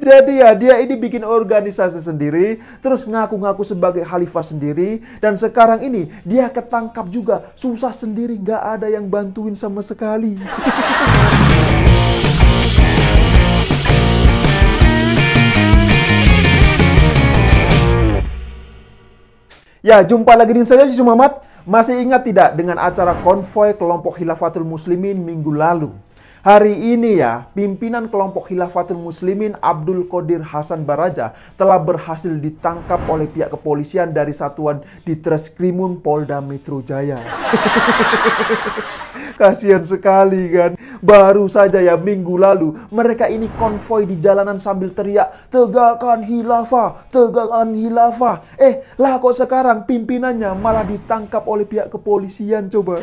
Jadi ya, dia ini bikin organisasi sendiri, terus ngaku-ngaku sebagai khalifah sendiri, dan sekarang ini dia ketangkap juga, susah sendiri, nggak ada yang bantuin sama sekali. Ya, jumpa lagi dengan saya, Syekh Muhammad. Masih ingat tidak dengan acara konvoi kelompok Khilafatul Muslimin minggu lalu? Hari ini ya, pimpinan kelompok Khilafatul Muslimin Abdul Qodir Hasan Baraja telah berhasil ditangkap oleh pihak kepolisian dari satuan Ditreskrimum Polda Metro Jaya. Kasihan sekali kan. Baru saja ya minggu lalu mereka ini konvoi di jalanan sambil teriak, "Tegakkan khilafah, tegakkan khilafah." Lah kok sekarang pimpinannya malah ditangkap oleh pihak kepolisian coba.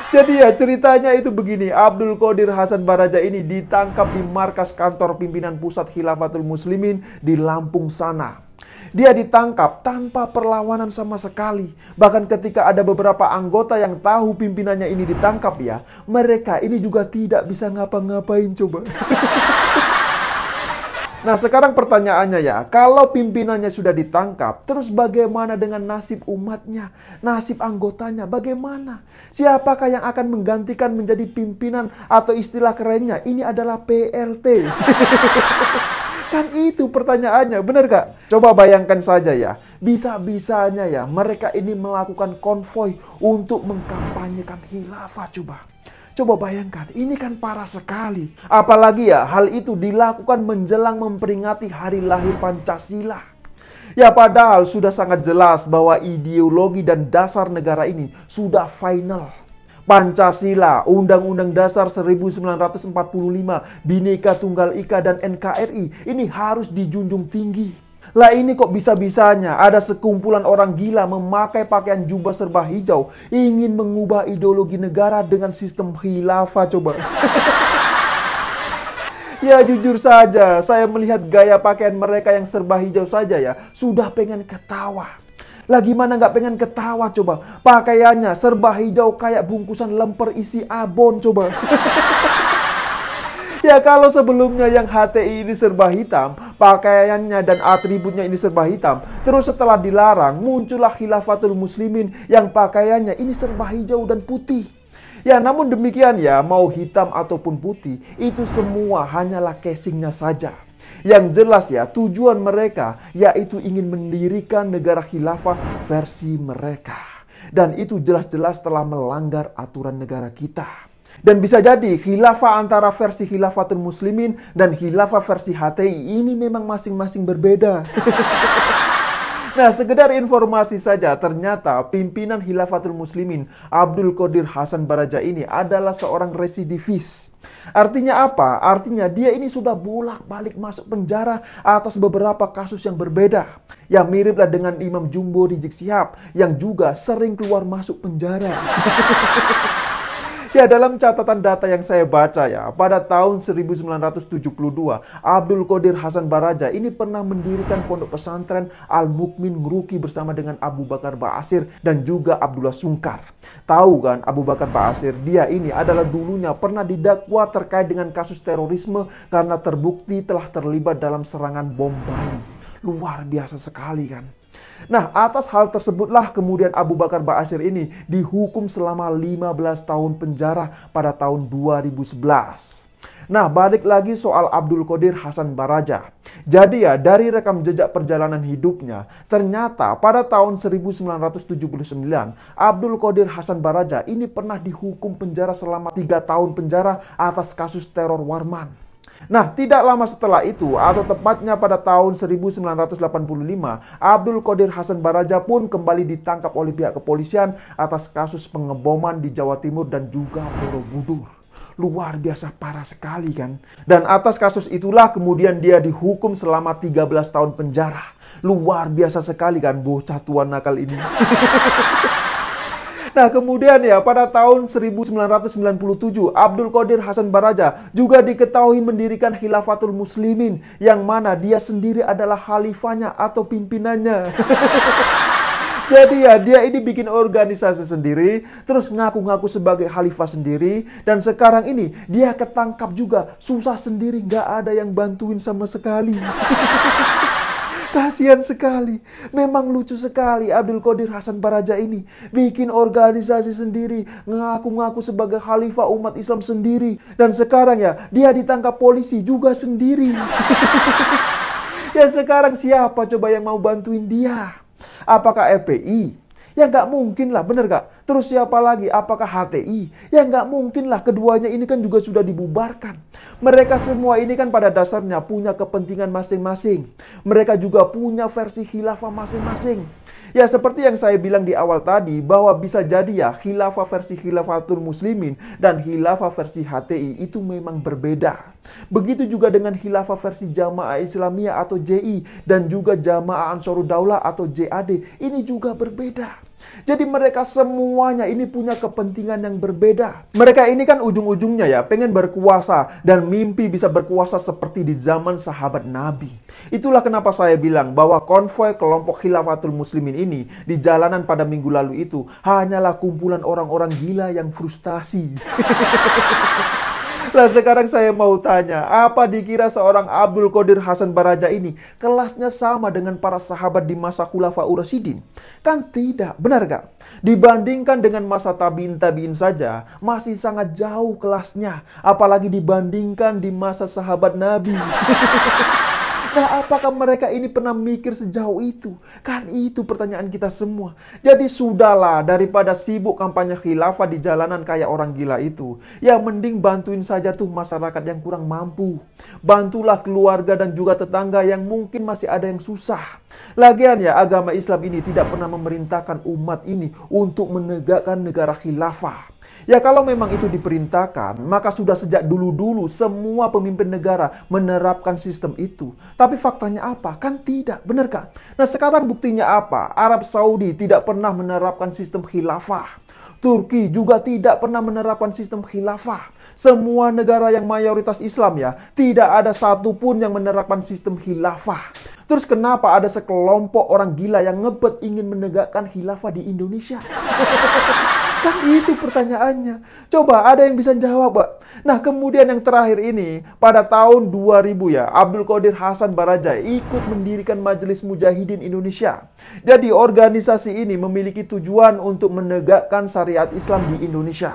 Jadi ya ceritanya itu begini, Abdul Qodir Hasan Baraja ini ditangkap di markas kantor pimpinan pusat Khilafatul Muslimin di Lampung sana. Dia ditangkap tanpa perlawanan sama sekali. Bahkan ketika ada beberapa anggota yang tahu pimpinannya ini ditangkap ya, mereka ini juga tidak bisa ngapa-ngapain coba. Nah sekarang pertanyaannya ya, kalau pimpinannya sudah ditangkap, terus bagaimana dengan nasib umatnya, nasib anggotanya, bagaimana? Siapakah yang akan menggantikan menjadi pimpinan atau istilah kerennya, ini adalah PLT. Kan itu pertanyaannya, benar gak? Coba bayangkan saja ya, bisa-bisanya ya mereka ini melakukan konvoi untuk mengkampanyekan khilafah coba. Coba bayangkan, ini kan parah sekali. Apalagi ya, hal itu dilakukan menjelang memperingati hari lahir Pancasila. Ya padahal sudah sangat jelas bahwa ideologi dan dasar negara ini sudah final. Pancasila, Undang-Undang Dasar 1945, Bhinneka Tunggal Ika dan NKRI ini harus dijunjung tinggi. Lah ini kok bisa-bisanya ada sekumpulan orang gila memakai pakaian jubah serba hijau ingin mengubah ideologi negara dengan sistem khilafah coba. Ya jujur saja, saya melihat gaya pakaian mereka yang serba hijau saja ya, sudah pengen ketawa. Lah gimana nggak pengen ketawa coba? Pakaiannya serba hijau kayak bungkusan lemper isi abon coba. Ya kalau sebelumnya yang HTI ini serba hitam, pakaiannya dan atributnya ini serba hitam, terus setelah dilarang muncullah Khilafatul Muslimin yang pakaiannya ini serba hijau dan putih. Ya namun demikian ya, mau hitam ataupun putih, itu semua hanyalah casingnya saja. Yang jelas ya, tujuan mereka yaitu ingin mendirikan negara khilafah versi mereka. Dan itu jelas-jelas telah melanggar aturan negara kita. Dan bisa jadi khilafah antara versi Khilafatul Muslimin dan khilafah versi HTI ini memang masing-masing berbeda. Nah, sekedar informasi saja, ternyata pimpinan Khilafatul Muslimin Abdul Qodir Hasan Baraja ini adalah seorang residivis. Artinya apa? Artinya dia ini sudah bolak-balik masuk penjara atas beberapa kasus yang berbeda. Ya miriplah dengan Imam Jumbo Rizik Syihab yang juga sering keluar masuk penjara. Ya dalam catatan data yang saya baca ya, pada tahun 1972, Abdul Qodir Hasan Baraja ini pernah mendirikan pondok pesantren Al-Mukmin Nguruki bersama dengan Abu Bakar Ba'asyir dan juga Abdullah Sungkar. Tahu kan Abu Bakar Ba'asyir, dia ini adalah dulunya pernah didakwa terkait dengan kasus terorisme karena terbukti telah terlibat dalam serangan bom Bali. Luar biasa sekali kan. Nah, atas hal tersebutlah kemudian Abu Bakar Ba'asyir ini dihukum selama 15 tahun penjara pada tahun 2011. Nah, balik lagi soal Abdul Qodir Hasan Baraja. Jadi ya, dari rekam jejak perjalanan hidupnya, ternyata pada tahun 1979, Abdul Qodir Hasan Baraja ini pernah dihukum penjara selama 3 tahun penjara atas kasus teror Warman. Nah, tidak lama setelah itu, atau tepatnya pada tahun 1985, Abdul Qodir Hasan Baraja pun kembali ditangkap oleh pihak kepolisian atas kasus pengeboman di Jawa Timur dan juga Borobudur. Luar biasa parah sekali kan. Dan atas kasus itulah kemudian dia dihukum selama 13 tahun penjara. Luar biasa sekali kan bocah tua nakal ini. Nah kemudian ya pada tahun 1997 Abdul Qodir Hasan Baraja juga diketahui mendirikan Khilafatul Muslimin yang mana dia sendiri adalah khalifahnya atau pimpinannya. Jadi ya, dia ini bikin organisasi sendiri, terus ngaku-ngaku sebagai khalifah sendiri, dan sekarang ini dia ketangkap juga, susah sendiri, nggak ada yang bantuin sama sekali. Kasihan sekali. Memang lucu sekali Abdul Qadir Hasan Baraja ini. Bikin organisasi sendiri, ngaku-ngaku sebagai khalifah umat Islam sendiri. Dan sekarang ya, dia ditangkap polisi juga sendiri. Ya sekarang siapa coba yang mau bantuin dia? Apakah FPI? Ya nggak mungkin lah, bener nggak? Terus siapa lagi? Apakah HTI? Ya nggak mungkin lah, keduanya ini kan juga sudah dibubarkan. Mereka semua ini kan pada dasarnya punya kepentingan masing-masing. Mereka juga punya versi khilafah masing-masing. Ya seperti yang saya bilang di awal tadi, bahwa bisa jadi ya khilafah versi Khilafatul Muslimin dan khilafah versi HTI itu memang berbeda. Begitu juga dengan khilafah versi Jamaah Islamiyah atau JI dan juga Jamaah Ansarud Daulah atau JAD, ini juga berbeda. Jadi mereka semuanya ini punya kepentingan yang berbeda. Mereka ini kan ujung-ujungnya ya pengen berkuasa dan mimpi bisa berkuasa seperti di zaman sahabat Nabi. Itulah kenapa saya bilang bahwa konvoi kelompok Khilafatul Muslimin ini di jalanan pada minggu lalu itu hanyalah kumpulan orang-orang gila yang frustasi. Lah sekarang saya mau tanya, apa dikira seorang Abdul Qadir Hasan Baraja ini kelasnya sama dengan para sahabat di masa Khulafaur Rasyidin? Kan tidak, benar gak? Dibandingkan dengan masa tabi'in saja, masih sangat jauh kelasnya. Apalagi dibandingkan di masa sahabat Nabi. Nah, apakah mereka ini pernah mikir sejauh itu? Kan itu pertanyaan kita semua. Jadi sudahlah, daripada sibuk kampanye khilafah di jalanan kayak orang gila itu, ya mending bantuin saja tuh masyarakat yang kurang mampu. Bantulah keluarga dan juga tetangga yang mungkin masih ada yang susah. Lagian ya, agama Islam ini tidak pernah memerintahkan umat ini untuk menegakkan negara khilafah. Ya kalau memang itu diperintahkan, maka sudah sejak dulu-dulu semua pemimpin negara menerapkan sistem itu. Tapi faktanya apa? Kan tidak, benar kah? Nah sekarang buktinya apa? Arab Saudi tidak pernah menerapkan sistem khilafah. Turki juga tidak pernah menerapkan sistem khilafah. Semua negara yang mayoritas Islam ya, tidak ada satupun yang menerapkan sistem khilafah. Terus kenapa ada sekelompok orang gila yang ngebet ingin menegakkan khilafah di Indonesia? Kan itu pertanyaannya. Coba ada yang bisa jawab, Pak. Nah, kemudian yang terakhir ini, pada tahun 2000 ya, Abdul Qadir Hasan Baraja ikut mendirikan Majelis Mujahidin Indonesia. Jadi organisasi ini memiliki tujuan untuk menegakkan syariat Islam di Indonesia.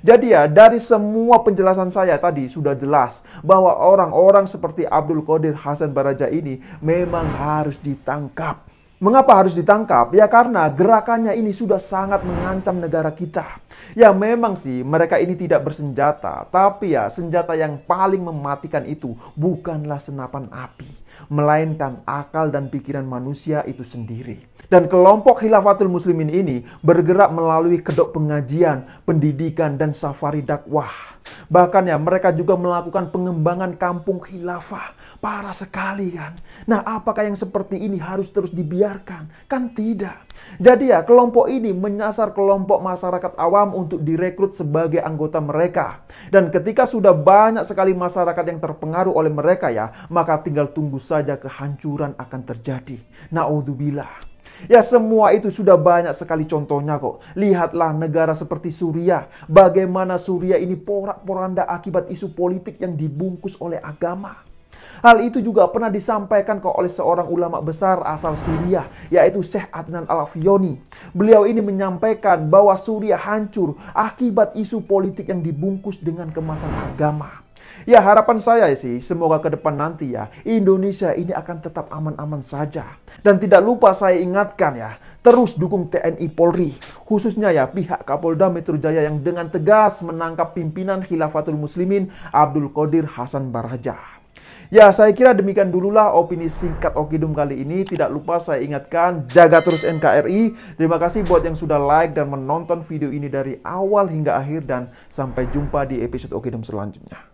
Jadi ya, dari semua penjelasan saya tadi sudah jelas bahwa orang-orang seperti Abdul Qadir Hasan Baraja ini memang harus ditangkap. Mengapa harus ditangkap? Ya karena gerakannya ini sudah sangat mengancam negara kita. Ya memang sih mereka ini tidak bersenjata, tapi ya senjata yang paling mematikan itu bukanlah senapan api, melainkan akal dan pikiran manusia itu sendiri. Dan kelompok Khilafatul Muslimin ini bergerak melalui kedok pengajian, pendidikan, dan safari dakwah. Bahkan ya mereka juga melakukan pengembangan kampung khilafah. Parah sekali kan. Nah apakah yang seperti ini harus terus dibiarkan? Kan tidak. Jadi ya kelompok ini menyasar kelompok masyarakat awam untuk direkrut sebagai anggota mereka. Dan ketika sudah banyak sekali masyarakat yang terpengaruh oleh mereka ya, maka tinggal tunggu saja kehancuran akan terjadi. Na'udzubillah. Ya semua itu sudah banyak sekali contohnya kok. Lihatlah negara seperti Suriah. Bagaimana Suriah ini porak-poranda akibat isu politik yang dibungkus oleh agama. Hal itu juga pernah disampaikan kok oleh seorang ulama besar asal Suriah, yaitu Syekh Adnan Al-Afyoni. Beliau ini menyampaikan bahwa Suriah hancur akibat isu politik yang dibungkus dengan kemasan agama. Ya harapan saya sih semoga ke depan nanti ya Indonesia ini akan tetap aman-aman saja. Dan tidak lupa saya ingatkan ya, terus dukung TNI Polri, khususnya ya pihak Kapolda Metro Jaya yang dengan tegas menangkap pimpinan Khilafatul Muslimin Abdul Qadir Hasan Baraja. Ya saya kira demikian dululah opini singkat Okidum kali ini. Tidak lupa saya ingatkan, jaga terus NKRI. Terima kasih buat yang sudah like dan menonton video ini dari awal hingga akhir. Dan sampai jumpa di episode Okidum selanjutnya.